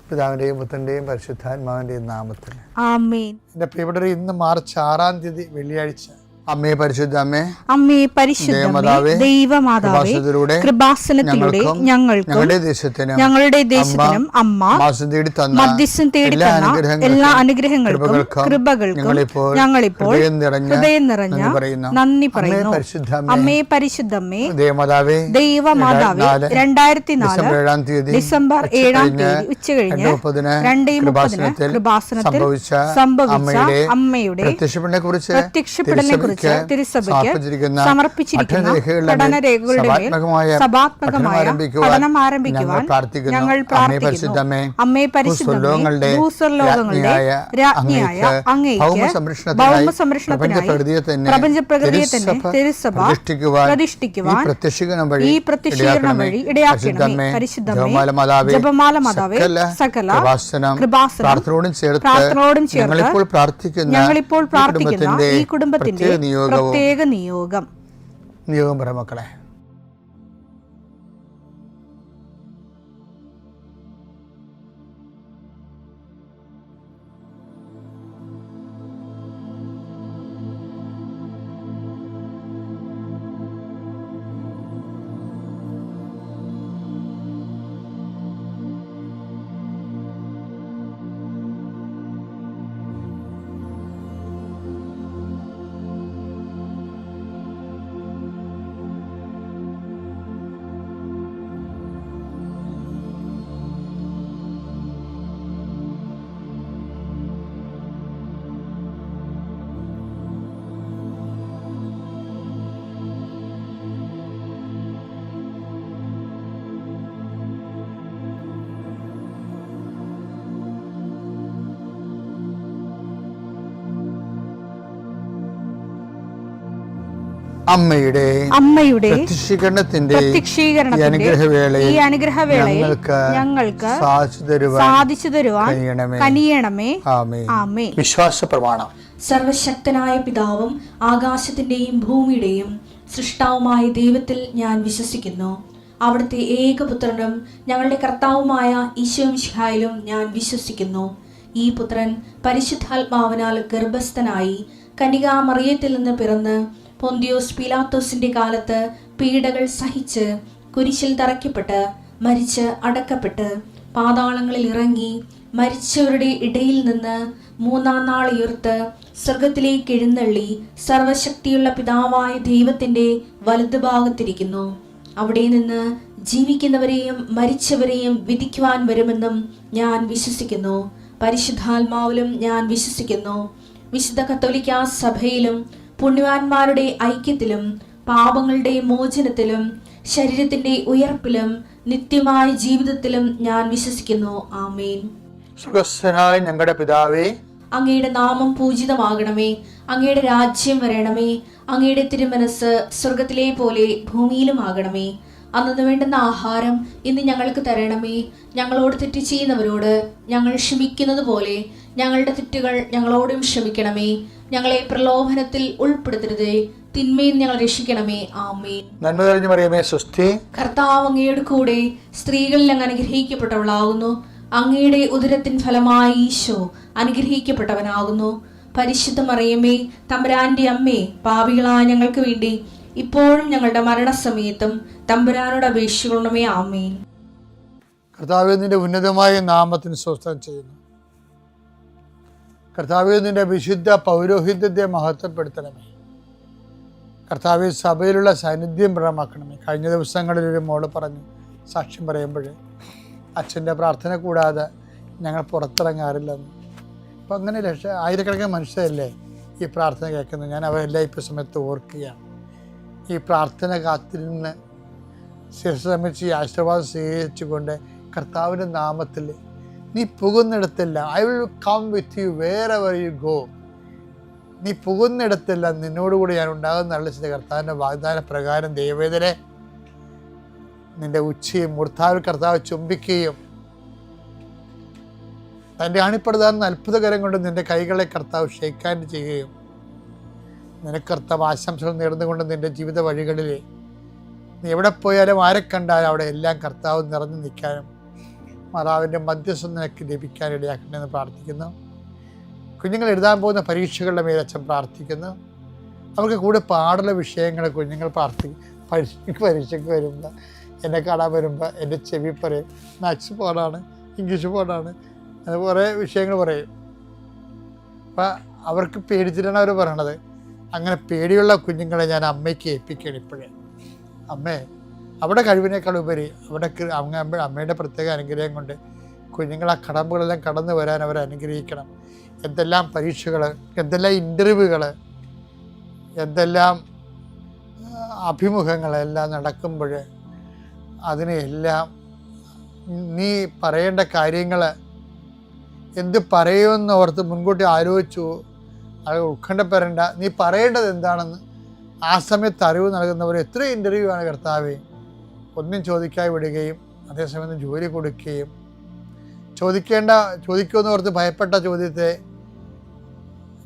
പിതാവിൻ്റെയും പുത്രൻ്റെയും പരിശുദ്ധാത്മാവിൻ്റെയും നാമത്തിൽ ആമേൻ. എൻ്റെ പ്രിയപ്പെട്ടവരെ, ഇന്ന് മാർച്ച് 6 തീയതി വെള്ളിയാഴ്ച. അമ്മേ പരിശുദ്ധ അമ്മേ, അമ്മേ പരിശുദ്ധമേ, ദൈവമാതാവേ, കൃപാസനത്തിലൂടെ ഞങ്ങൾക്കും ഞങ്ങളുടെ ദേശത്തിനും അമ്മ മധ്യസ്ഥം തേടി തന്ന എല്ലാ അനുഗ്രഹങ്ങൾക്കും കൃപകൾക്കും ഞങ്ങളിപ്പോൾ ഹൃദയം നിറഞ്ഞ നന്ദി പറയുന്നു. അമ്മേ പരിശുദ്ധമേ, ദൈവമാതാവേ, 2004 ഡിസംബർ 7 ഉച്ചകഴിഞ്ഞ് 2:30 കൃപാസനത്തിൽ സംഭവിച്ച അമ്മയുടെ പ്രത്യക്ഷപ്പെടലിനെ കുറിച്ച് തിരുസഭയ്ക്ക് സമർപ്പിച്ചിരിക്കുന്ന പഠനരേഖകളുടെ മേൽ സഭാത്മകമായ പഠനം ആരംഭിക്കുവാൻ ഞങ്ങൾ പ്രാർത്ഥിക്കുന്നു. അമ്മേ പരിശുദ്ധമേ, ഭൂസ്വർലോകങ്ങളുടെ രാജ്ഞിയായ അങ്ങേയ്ക്ക് ഭൗമസംരക്ഷണത്തിനായി പ്രപഞ്ചപ്രകൃതിയെ തന്നെ തിരുസഭ പ്രതിഷ്ഠിക്കുവാൻ ഈ പ്രത്യക്ഷീകരണം വഴി ഇടയാക്കണമേ. പരിശുദ്ധമേ, ജപമാല മാതാവേ, സകല കൃപാസനം പ്രാർത്ഥനയോടും ചേർത്ത് ഞങ്ങളിപ്പോൾ പ്രാർത്ഥിക്കുന്ന ഈ കുടുംബത്തിന്റെ പ്രത്യേക നിയോഗം പറ മക്കളെ. അമ്മയുടെ പ്രത്യക്ഷീകരണത്തിന്റെ ഈ അനുഗ്രഹവേളയിൽ ഞങ്ങൾക്ക് സാധിച്ചു തരുവാൻ കനിയണമേ. ആമേൻ. വിശ്വാസ പ്രമാണം. സർവശക്തനായ പിതാവും ആകാശത്തിന്റെയും ഭൂമിയുടെയും സൃഷ്ടാവുമായ ദൈവത്തിൽ ഞാൻ വിശ്വസിക്കുന്നു. അവിടുത്തെ ഏകപുത്രനും ഞങ്ങളുടെ കർത്താവുമായ ഈശോമിശിഹായിലും ഞാൻ വിശ്വസിക്കുന്നു. ഈ പുത്രൻ പരിശുദ്ധാത്മാവിനാൽ ഗർഭസ്ഥനായി കന്യകാമറിയത്തിൽ നിന്ന് പിറന്ന് പൊന്തിയോസ് പീലാത്തോസിന്റെ കാലത്ത് പീഡകൾ സഹിച്ച് കുരിശിൽ തറയ്ക്കപ്പെട്ട് മരിച്ച് അടക്കപ്പെട്ട് പാതാളങ്ങളിൽ ഇറങ്ങി മരിച്ചവരുടെ ഇടയിൽ നിന്ന് 3-ാം നാൾ ഉയർത്ത് സ്വർഗത്തിലേക്ക് എഴുന്നള്ളി സർവശക്തിയുള്ള പിതാവായ ദൈവത്തിന്റെ വലതുഭാഗത്തിരിക്കുന്നു. അവിടെ നിന്ന് ജീവിക്കുന്നവരെയും മരിച്ചവരെയും വിധിക്കുവാൻ വരുമെന്നും ഞാൻ വിശ്വസിക്കുന്നു. പരിശുദ്ധാത്മാവിലും ഞാൻ വിശ്വസിക്കുന്നു. വിശുദ്ധ കത്തോലിക്കാ സഭയിലും പുണ്യവാന്മാരുടെ ഐക്യത്തിലും പാപങ്ങളുടെ മോചനത്തിലും ശരീരത്തിന്റെ ഉയർപ്പിലും നിത്യമായ ജീവിതത്തിലും ഞാൻ വിശ്വസിക്കുന്നു. ആമേൻ. സുഖസ്ഥനായ ഞങ്ങളുടെ പിതാവേ, അങ്ങയുടെ നാമം പൂജിതമാകണമേ. അങ്ങയുടെ രാജ്യം വരണമേ. അങ്ങയുടെ തിരുമനസ് സ്വർഗത്തിലെ പോലെ ഭൂമിയിലും ആകണമേ. അന്നു വേണ്ടുന്ന ആഹാരം ഇന്ന് ഞങ്ങൾക്ക് തരണമേ. ഞങ്ങളോട് തെറ്റ് ചെയ്യുന്നവരോട് ഞങ്ങൾ ക്ഷമിക്കുന്നത് പോലെ ഞങ്ങളുടെ തെറ്റുകൾ ഞങ്ങളോടും ക്ഷമിക്കണമേ. ഞങ്ങളെ പ്രലോഭനത്തിൽ ഉൾപ്പെടുത്തരുതേ, തിന്മയിൽ ഞങ്ങൾ രക്ഷിക്കണമേ. ആമേൻ. നന്മ നിറഞ്ഞ മറിയമേ, സ്വസ്തി. കർത്താവ് അങ്ങയുടെ കൂടെ സ്ത്രീകളിൽ അങ്ങ് അനുഗ്രഹിക്കപ്പെട്ടവളാകുന്നു. അങ്ങയുടെ ഉദരത്തിൻ ഫലമായി ഈശോ അനുഗ്രഹിക്കപ്പെട്ടവനാകുന്നു. പരിശുദ്ധ മറിയമേ, തമ്പുരാന്റെ അമ്മേ, പാപികളായ ഞങ്ങൾക്ക് വേണ്ടി ഇപ്പോഴും ഞങ്ങളുടെ മരണസമയത്തും തമ്പുരാനോട് അപേക്ഷിക്കണമേ. ആമേൻ. കർത്താവേ, നിന്റെ ഉന്നതമായ നാമത്തിന് സ്തോത്രം ചെയ്യുന്നു. കർത്താവേ, നിന്റെ വിശുദ്ധ പൗരോഹിത്യത്തെ മഹത്വപ്പെടുത്തണമേ. കർത്താവേ, സഭയിലുള്ള സാന്നിധ്യം പ്രകടമാക്കണമേ. കഴിഞ്ഞ ദിവസങ്ങളിൽ ഒരു മോള് പറഞ്ഞു സാക്ഷ്യം പറയുമ്പോൾ അച്ഛൻ്റെ പ്രാർത്ഥന കൂടാതെ ഞങ്ങൾ പുറത്തിറങ്ങാറില്ലെന്ന്. അപ്പം അങ്ങനെ ആയിരക്കണക്കിന് മനുഷ്യരല്ലേ ഈ പ്രാർത്ഥന കേൾക്കുന്നത്. ഞാൻ അവരെല്ലാം ഇപ്പോൾ സമയത്ത് ഓർക്കുകയാണ്. ഈ പ്രാർത്ഥന കാത്തിരുന്ന് ശിരസമിച്ച് ഈ ആശീർവാദം സ്വീകരിച്ചുകൊണ്ട് കർത്താവിൻ്റെ നാമത്തിൽ നീ പോകുന്നിടത്തെല്ലാം I will come with you wherever you go. നീ പോകുന്നിടത്തെല്ലാം നിന്നോടുകൂടി ഞാൻ ഉണ്ടാകുന്ന നല്ല ചില കർത്താവിൻ്റെ വാഗ്ദാന പ്രകാരം ദൈവവേദനെ നിന്റെ ഉച്ചയും മൂർത്താവിൽ കർത്താവ് ചുംബിക്കുകയും തൻ്റെ അണിപ്പെടുതാകുന്ന അത്ഭുതകരം കൊണ്ട് നിന്റെ കൈകളെ കർത്താവ് ഷെയ്ക്ക് ചെയ്യുകയും നിനക്ക് കർത്താവ് ആശംസകൾ നേർന്നുകൊണ്ട് നിന്റെ ജീവിത വഴികളിൽ നീ എവിടെ പോയാലും ആരെ കണ്ടാലും അവിടെ എല്ലാം കർത്താവ് നിറഞ്ഞു നിൽക്കാനും മാതാവിൻ്റെ മധ്യസ്ഥം നിനക്ക് ലഭിക്കാൻ ഇടയാക്കണമെന്ന് പ്രാർത്ഥിക്കുന്നു. കുഞ്ഞുങ്ങൾ എഴുതാൻ പോകുന്ന പരീക്ഷകളുടെ മേൽ അച്ഛൻ പ്രാർത്ഥിക്കുന്നു. അവർക്ക് കൂടെ പാടുള്ള വിഷയങ്ങൾ കുഞ്ഞുങ്ങൾ പരീക്ഷയ്ക്ക് വരുമ്പോൾ, എന്നെ കാണാൻ വരുമ്പോൾ എൻ്റെ ചെവി പറയും മാത്സ് പാടാണ്, ഇംഗ്ലീഷ് പാടാണ്, അത് കുറേ വിഷയങ്ങൾ പറയും. അപ്പം അവർക്ക് പേടിച്ചിട്ടാണ് അവർ പറയണത്. അങ്ങനെ പേടിയുള്ള കുഞ്ഞുങ്ങളെ ഞാൻ അമ്മയ്ക്ക് ഏൽപ്പിക്കുകയാണ് ഇപ്പോഴേ. അമ്മേ, അവിടെ കഴിവിനേക്കാൾ ഉപരി അവിടെ അമ്മയുടെ പ്രത്യേക അനുഗ്രഹം കൊണ്ട് കുഞ്ഞുങ്ങൾ ആ കടമ്പുകളെല്ലാം കടന്നു വരാൻ അവരെ അനുഗ്രഹിക്കണം. എന്തെല്ലാം പരീക്ഷകൾ, എന്തെല്ലാം ഇൻ്റർവ്യൂകൾ, എന്തെല്ലാം അഭിമുഖങ്ങളെല്ലാം നടക്കുമ്പോൾ അതിനെല്ലാം നീ പറയേണ്ട കാര്യങ്ങൾ എന്ത് പറയുമെന്ന് ഓർത്ത് മുൻകൂട്ടി ആലോചിച്ചു അത് ഉത്കണ്ഠപ്പെടേണ്ട. നീ പറയേണ്ടത് എന്താണെന്ന് ആ സമയത്ത് അറിവ് നൽകുന്നവർ എത്ര ഇൻ്റർവ്യൂ ആണ് കർത്താവേ. ഒന്നും ചോദിക്കാതെ വിടുകയും അതേസമയം ജോലി കൊടുക്കുകയും ചോദിക്കുമെന്ന് ഓർത്ത് ഭയപ്പെട്ട ചോദ്യത്തെ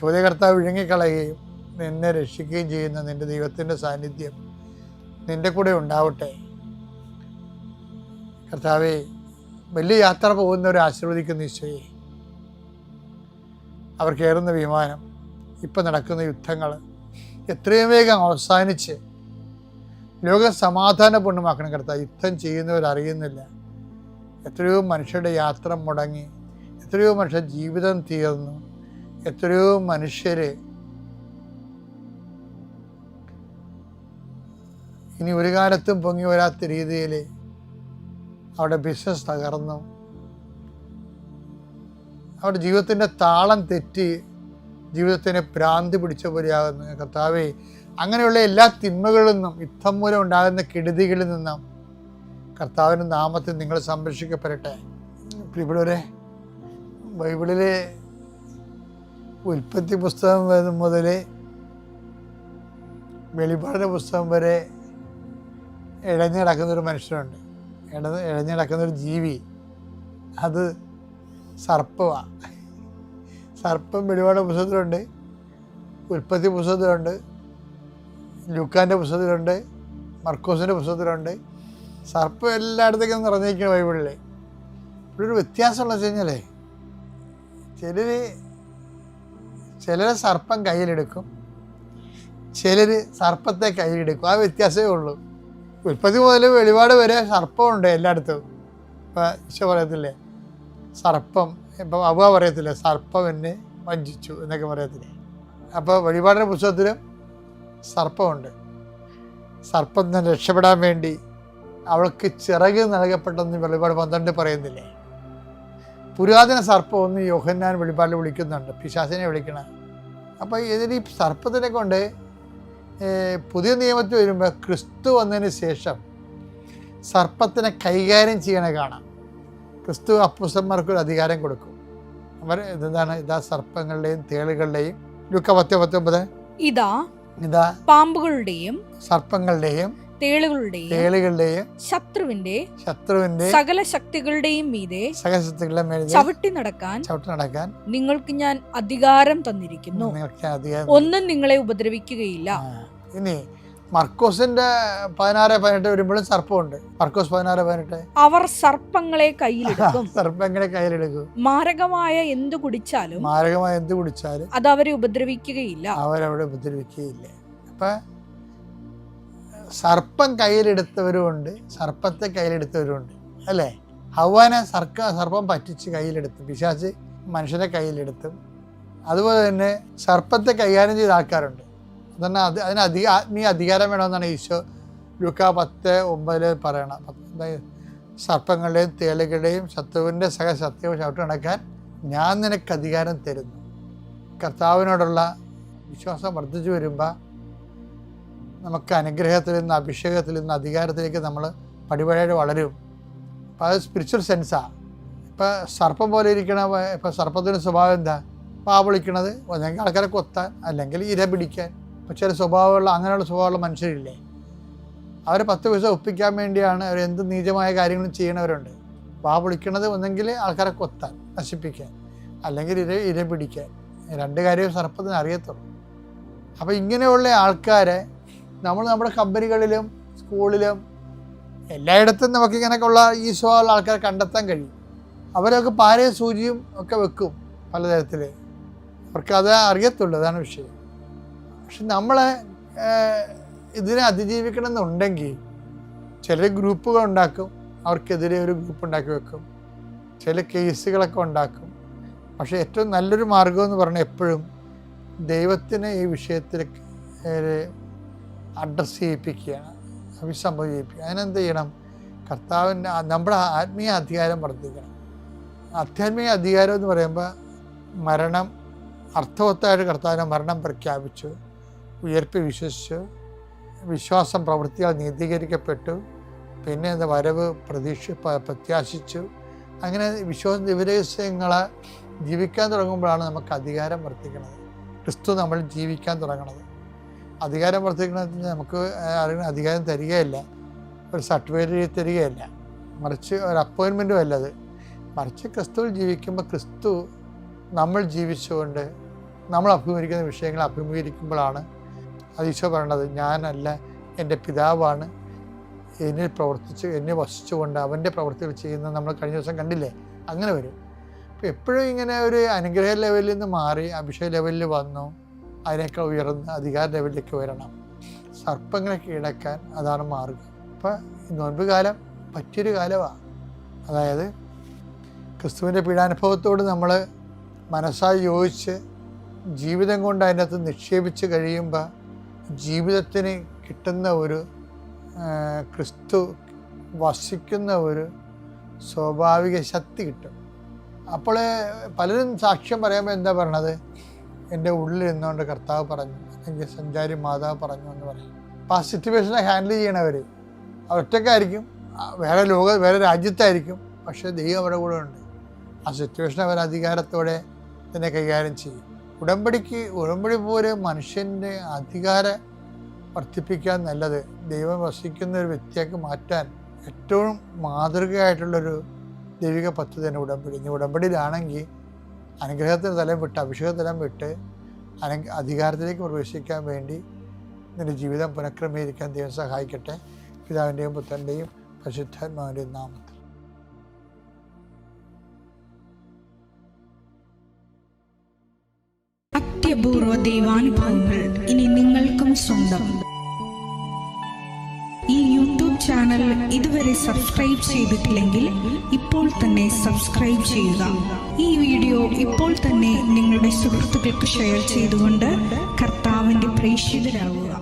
ചോദ്യകർത്താവ് വിഴുങ്ങിക്കളയുകയും നിന്നെ രക്ഷിക്കുകയും ചെയ്യുന്ന നിൻ്റെ ദൈവത്തിൻ്റെ സാന്നിധ്യം നിൻ്റെ കൂടെ ഉണ്ടാവട്ടെ. കർത്താവേ, വലിയ യാത്ര പോകുന്നവരെ ആശീർവദിക്കുന്ന ഈശോയെ, അവർ കയറുന്ന വിമാനം, ഇപ്പം നടക്കുന്ന യുദ്ധങ്ങൾ എത്രയും വേഗം അവസാനിച്ച് ലോകം സമാധാനപൂർണ്ണമാക്കണം കർത്താവ്. യുദ്ധം ചെയ്യുന്നവരറിയുന്നില്ല. എത്രയോ മനുഷ്യരുടെ യാത്ര മുടങ്ങി, എത്രയോ മനുഷ്യർ ജീവിതം തീർന്നു, എത്രയോ മനുഷ്യർ ഇനി ഒരു കാലത്തും പൊങ്ങി വരാത്ത രീതിയിൽ അവരുടെ ബിസിനസ് തകർന്നു, അവരുടെ ജീവിതത്തിൻ്റെ താളം തെറ്റി ജീവിതത്തിനെ ഭ്രാന്തി പിടിച്ച പോലെയാകുന്നു. കർത്താവേ, അങ്ങനെയുള്ള എല്ലാ തിന്മകളിൽ നിന്നും യുദ്ധം മൂലം ഉണ്ടാകുന്ന കെടുതികളിൽ നിന്നും കർത്താവിൻ്റെ നാമത്തിൽ നിങ്ങൾ സംരക്ഷിക്കപ്പെടട്ടെ. പ്രിയപ്പെട്ടവരെ, ബൈബിളിലെ ഉൽപ്പത്തി പുസ്തകം മുതൽ വെളിപാടിൻ്റെ പുസ്തകം വരെ ഇഴഞ്ഞു നടക്കുന്നൊരു മനുഷ്യനുണ്ട്, ഇഴഞ്ഞു നടക്കുന്നൊരു ജീവി. അത് സർപ്പമാണ്. സർപ്പം വെളിപാട് പുസ്തകത്തിലുണ്ട്, ഉൽപ്പത്തി പുസ്തകത്തിലുണ്ട്, ലൂക്കാൻ്റെ പുസ്തകത്തിലുണ്ട്, മർക്കോസിൻ്റെ പുസ്തകത്തിലുണ്ട്. സർപ്പം എല്ലായിടത്തേക്കും നിറഞ്ഞിരിക്കുന്ന ബൈബിളിൽ. ഇവിടെ ഒരു വ്യത്യാസമുള്ള വെച്ച് കഴിഞ്ഞാൽ ചിലർ സർപ്പം കയ്യിലെടുക്കും, ചിലർ സർപ്പത്തെ കയ്യിലെടുക്കും. ആ വ്യത്യാസമേ ഉള്ളൂ. ഉൽപ്പത്തി മുതൽ വെളിപാട് വരെ സർപ്പമുണ്ട് എല്ലായിടത്തും. ഇപ്പം ഈശോ പറയത്തില്ലേ സർപ്പം, ഇപ്പം അവ പറയത്തില്ലേ സർപ്പം എന്നെ വഞ്ചിച്ചു എന്നൊക്കെ പറയത്തില്ലേ. അപ്പോൾ വെളിപാടിൻ്റെ പുസ്തകത്തിലും സർപ്പമുണ്ട്. സർപ്പം തന്നെ രക്ഷപ്പെടാൻ വേണ്ടി അവൾക്ക് ചിറക് നൽകപ്പെട്ടെന്ന് വെളിപാട് 12 പറയുന്നില്ലേ. പുരാതന സർപ്പം ഒന്ന് യോഹന്നാൻ വെളിപാടിൽ വിളിക്കുന്നുണ്ട്, പിശാചിനെ വിളിക്കണ. അപ്പോൾ ഇതിന് ഈ സർപ്പത്തിനെ കൊണ്ട് പുതിയ നിയമത്തിൽ വരുമ്പോൾ ക്രിസ്തു വന്നതിന് ശേഷം സർപ്പത്തിനെ കൈകാര്യം ചെയ്യണ കാണാം. ക്രിസ്തു അപ്പോസ്തലന്മാർക്കൊരു അധികാരം കൊടുക്കും. അവർ എന്താണ്, ഇതാ സർപ്പങ്ങളുടെയും തേളുകളുടെയും, ലൂക്ക 10:19, ഇതാ പാമ്പുകളുടെയും സർപ്പങ്ങളുടെയും തേളുകളുടെയും ശത്രുവിന്റെ സകല ശക്തികളുടെയും മീതെ ചവിട്ടി നടക്കാൻ നിങ്ങൾക്ക് ഞാൻ അധികാരം തന്നിരിക്കുന്നു, ഒന്നും നിങ്ങളെ ഉപദ്രവിക്കുകയില്ല. ഇനി മർക്കോസിന്റെ 16:18 വരുമ്പോഴും സർപ്പമുണ്ട്. മർക്കോസ് 16:18, അവർ സർപ്പങ്ങളെ കയ്യിലെടുക്കും മാരകമായ എന്ത് കുടിച്ചാലും അത് അവരെ ഉപദ്രവിക്കുകയില്ല. അപ്പൊ സർപ്പം കയ്യിലെടുത്തവരുമുണ്ട്, സർപ്പത്തെ കയ്യിലെടുത്തവരുമുണ്ട്, അല്ലേ? ഹവ്വാനെ സർപ്പം പറ്റിച്ച് കയ്യിലെടുത്തു, പിശാച് മനുഷ്യനെ കയ്യിലെടുത്തും. അതുപോലെ തന്നെ സർപ്പത്തെ കൈകാര്യം ചെയ്ത ആൾക്കാരുണ്ട്. അതന്നെ അതിന് ആത്മീയ അധികാരം വേണമെന്നാണ് ഈശോ ലൂക്ക 10:9 പറയണം. സർപ്പങ്ങളുടെയും തേളുകളുടെയും ശത്രുവിൻ്റെ സത്യവും ചവിട്ടി നടക്കാൻ ഞാൻ നിനക്ക് അധികാരം തരുന്നു. കർത്താവിനോടുള്ള വിശ്വാസം വർദ്ധിച്ചു വരുമ്പോൾ നമുക്ക് അനുഗ്രഹത്തിൽ നിന്ന്, അഭിഷേകത്തിൽ നിന്ന് അധികാരത്തിലേക്ക് നമ്മൾ പടിപടിയായിട്ട് വളരും. അപ്പോൾ അത് സ്പിരിച്വൽ സെൻസാണ്. ഇപ്പോൾ സർപ്പം പോലെ ഇരിക്കണ, ഇപ്പോൾ സർപ്പത്തിൻ്റെ സ്വഭാവം എന്താ? വിളിക്കണത് ഒന്നെങ്കിൽ ആൾക്കാരെ കൊത്താൻ, അല്ലെങ്കിൽ ഇര പിടിക്കാൻ. ഇപ്പോൾ ചില അങ്ങനെയുള്ള സ്വഭാവമുള്ള മനുഷ്യരില്ലേ, അവരെ 10 പൈസ ഒപ്പിക്കാൻ വേണ്ടിയാണ് അവർ എന്ത് നീചമായ കാര്യങ്ങളും ചെയ്യണവരുണ്ട്. വിളിക്കണത് ഒന്നെങ്കിൽ ആൾക്കാരെ കൊത്താൻ, നശിപ്പിക്കാൻ, അല്ലെങ്കിൽ ഇര പിടിക്കാൻ. 2 കാര്യവും സർപ്പത്തിന് അറിയത്തുള്ളൂ. അപ്പോൾ ഇങ്ങനെയുള്ള ആൾക്കാരെ നമ്മൾ നമ്മുടെ കമ്പനികളിലും സ്കൂളിലും എല്ലായിടത്തും നമുക്കിങ്ങനെയൊക്കെയുള്ള ഈ സ്വഭാവമുള്ള ആൾക്കാരെ കണ്ടെത്താൻ കഴിയും. അവരൊക്കെ പാരയും സൂചിയും ഒക്കെ വെക്കും പലതരത്തിൽ. അവർക്കത് അറിയത്തുള്ളൂ, അതാണ് വിഷയം. പക്ഷെ നമ്മളെ ഇതിനെ അതിജീവിക്കണം എന്നുണ്ടെങ്കിൽ ചില ഗ്രൂപ്പുകൾ ഉണ്ടാക്കും, അവർക്കെതിരെ ഒരു ഗ്രൂപ്പ് ഉണ്ടാക്കി വെക്കും, ചില കേസുകളൊക്കെ ഉണ്ടാക്കും. പക്ഷേ ഏറ്റവും നല്ലൊരു മാർഗം എന്ന് പറഞ്ഞാൽ എപ്പോഴും ദൈവത്തിനെ ഈ വിഷയത്തിൽ അഡ്രസ്സ് ചെയ്യിപ്പിക്കുകയാണ്, അഭിസംബോധന ചെയ്യിപ്പിക്കുക. അതിനെന്ത് ചെയ്യണം? കർത്താവിൻ്റെ നമ്മുടെ ആത്മീയ അധികാരം വർദ്ധിക്കണം. ആധ്യാത്മിക അധികാരം എന്ന് പറയുമ്പോൾ മരണം, അർത്ഥവത്തായിട്ട് കർത്താവിൻ്റെ മരണം പ്രഖ്യാപിച്ചു, ഉയർപ്പ് വിശ്വസിച്ചു, വിശ്വാസം പ്രവൃത്തിയാൽ നീതീകരിക്കപ്പെട്ടു, പിന്നെ എന്താ വരവ് പ്രത്യാശിച്ചു. അങ്ങനെ വിശ്വാസ ദിവരഹസ്യങ്ങളെ ജീവിക്കാൻ തുടങ്ങുമ്പോഴാണ് നമുക്ക് അധികാരം വർദ്ധിക്കുന്നത്. ക്രിസ്തു നമ്മൾ ജീവിക്കാൻ തുടങ്ങുന്നത്. അധികാരം വർദ്ധിക്കണമെന്ന് നമുക്ക് അറിയുന്ന അധികാരം തരികയല്ല, ഒരു സർട്ടിഫിക്കറ്റ് തരികയല്ല, മറിച്ച് ഒരു അപ്പോയിൻമെൻറ്റും അല്ലത്. മറിച്ച് ക്രിസ്തുവിൽ ജീവിക്കുമ്പോൾ ക്രിസ്തു നമ്മൾ ജീവിച്ചുകൊണ്ട് നമ്മൾ അഭിമുഖീകരിക്കുന്ന വിഷയങ്ങൾ അഭിമുഖീകരിക്കുമ്പോഴാണ് അത് ഈശോ പറയണത്, ഞാനല്ല എൻ്റെ പിതാവാണ് എന്നിൽ പ്രവർത്തിച്ച് എന്നെ വസിച്ചുകൊണ്ട് അവൻ്റെ പ്രവൃത്തികൾ ചെയ്യുന്നത് നമ്മൾ കഴിഞ്ഞ ദിവസം കണ്ടില്ലേ. അങ്ങനെ വരും. അപ്പോൾ എപ്പോഴും ഇങ്ങനെ ഒരു അനുഗ്രഹ ലെവലിൽ നിന്ന് മാറി അഭിഷേക ലെവലിൽ വന്നു, അതിനേക്കാൾ ഉയർന്ന് അധികാര ലെവലിലേക്ക് വരണം. സർപ്പങ്ങളെ കീഴടക്കാൻ അതാണ് മാർഗം. അപ്പോൾ നോൻപ് കാലം പറ്റിയൊരു കാലമാണ്. അതായത് ക്രിസ്തുവിൻ്റെ പീഡാനുഭവത്തോട് നമ്മൾ മനസ്സായി യോജിച്ച് ജീവിതം കൊണ്ട് അതിൻ്റെ അകത്ത് നിക്ഷേപിച്ച് കഴിയുമ്പോൾ ജീവിതത്തിന് കിട്ടുന്ന ഒരു ക്രിസ്തു വസിക്കുന്ന ഒരു സ്വാഭാവിക ശക്തി കിട്ടും. അപ്പോൾ പലരും സാക്ഷ്യം പറയുമ്പോൾ എന്താ പറയണത്, എൻ്റെ ഉള്ളിൽ നിന്നുകൊണ്ട് കർത്താവ് പറഞ്ഞു, അല്ലെങ്കിൽ സഞ്ചാരി മാതാവ് പറഞ്ഞു എന്ന് പറയും. അപ്പോൾ ആ സിറ്റുവേഷനെ ഹാൻഡിൽ ചെയ്യണവർ അവരൊറ്റക്കായിരിക്കും, വേറെ രാജ്യത്തായിരിക്കും, പക്ഷേ ദൈവം അവരുടെ കൂടെ ഉണ്ട്. ആ സിറ്റുവേഷൻ അവർ അധികാരത്തോടെ തന്നെ കൈകാര്യം ചെയ്യും. ഉടമ്പടി പോലെ മനുഷ്യൻ്റെ അധികാരം വർദ്ധിപ്പിക്കാൻ നല്ലത് ദൈവം വസിക്കുന്ന ഒരു വ്യക്തിയാക്കി മാറ്റാൻ ഏറ്റവും മാതൃകയായിട്ടുള്ളൊരു ദൈവിക പദ്ധതി തന്നെ ഉടമ്പടി. ഇനി ഉടമ്പടിയിലാണെങ്കിൽ അനുഗ്രഹത്തിന് തലം വിട്ട് അഭിഷേകതലം വിട്ട് അധികാരത്തിലേക്ക് പ്രവേശിക്കാൻ വേണ്ടി നിന്റെ ജീവിതം പുനഃക്രമീകരിക്കാൻ ദൈവം സഹായിക്കട്ടെ. പിതാവിൻ്റെയും പുത്രൻ്റെയും പരിശുദ്ധാത്മാവിൻ്റെയും നാമത്തിൽ. അത്യപൂർവ ദൈവാനുഭവങ്ങൾ ഇനി നിങ്ങൾക്കും സ്വന്തം. ഈ യൂട്യൂബ് ചാനൽ ഇതുവരെ സബ്സ്ക്രൈബ് ചെയ്തിട്ടില്ലെങ്കിൽ ഇപ്പോൾ തന്നെ സബ്സ്ക്രൈബ് ചെയ്യുക. ഈ വീഡിയോ ഇപ്പോൾ തന്നെ നിങ്ങളുടെ സുഹൃത്തുക്കൾക്ക് ഷെയർ ചെയ്തുകൊണ്ട് കർത്താവിൻ്റെ പ്രേക്ഷിതരാകുക.